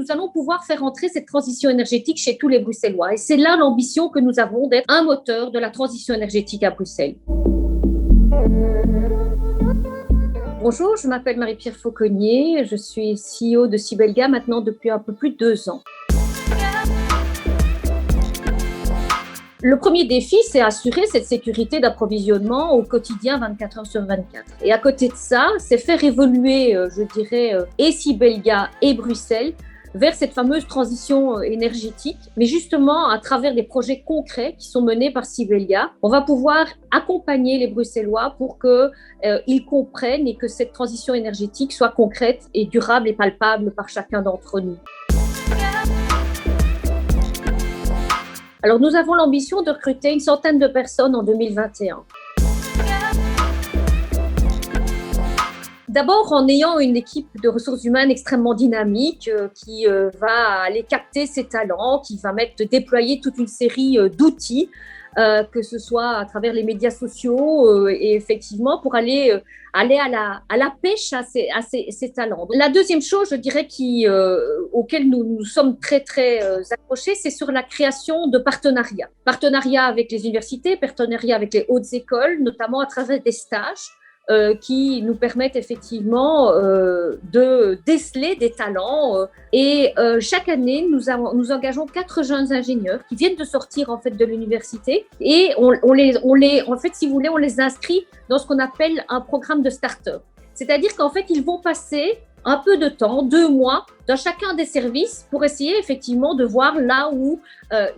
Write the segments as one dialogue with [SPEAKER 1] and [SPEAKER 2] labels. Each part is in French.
[SPEAKER 1] nous allons pouvoir faire entrer cette transition énergétique chez tous les Bruxellois. Et c'est là l'ambition que nous avons d'être un moteur de la transition énergétique à Bruxelles. Bonjour, je m'appelle Marie-Pierre Fauconnier, je suis CEO de Sibelga maintenant depuis un peu plus de 2 ans. Le premier défi, c'est assurer cette sécurité d'approvisionnement au quotidien 24 heures sur 24. Et à côté de ça, c'est faire évoluer, et Sibelga et Bruxelles vers cette fameuse transition énergétique, mais justement à travers des projets concrets qui sont menés par Sibelga. On va pouvoir accompagner les Bruxellois pour qu'ils comprennent et que cette transition énergétique soit concrète et durable et palpable par chacun d'entre nous. Alors, nous avons l'ambition de recruter une centaine de personnes en 2021. D'abord, en ayant une équipe de ressources humaines extrêmement dynamique qui va aller capter ses talents, qui va déployer toute une série d'outils, que ce soit à travers les médias sociaux et effectivement pour aller à la pêche à ces talents. La deuxième chose, je dirais, auquel nous sommes très, très accrochés, c'est sur la création de partenariats. Partenariats avec les universités, partenariats avec les hautes écoles, notamment à travers des stages qui nous permettent effectivement de déceler des talents. Chaque année, nous engageons 4 jeunes ingénieurs qui viennent de sortir en fait de l'université et on les inscrit dans ce qu'on appelle un programme de start-up. C'est-à-dire qu'en fait, ils vont passer un peu de temps, 2 mois, dans chacun des services pour essayer effectivement de voir là où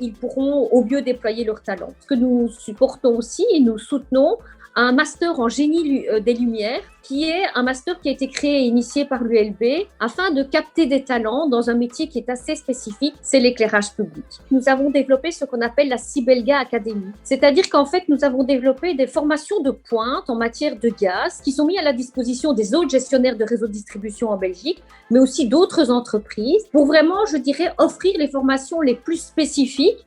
[SPEAKER 1] ils pourront au mieux déployer leurs talents. Ce que nous supportons aussi et nous soutenons un master en génie des lumières, qui est un master qui a été créé et initié par l'ULB afin de capter des talents dans un métier qui est assez spécifique, c'est l'éclairage public. Nous avons développé ce qu'on appelle la Sibelga Academy. C'est-à-dire qu'en fait, nous avons développé des formations de pointe en matière de gaz qui sont mises à la disposition des autres gestionnaires de réseaux de distribution en Belgique, mais aussi d'autres entreprises pour vraiment, offrir les formations les plus spécifiques.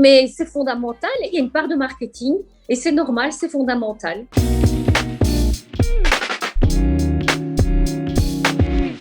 [SPEAKER 1] Mais c'est fondamental, il y a une part de marketing et c'est normal, c'est fondamental.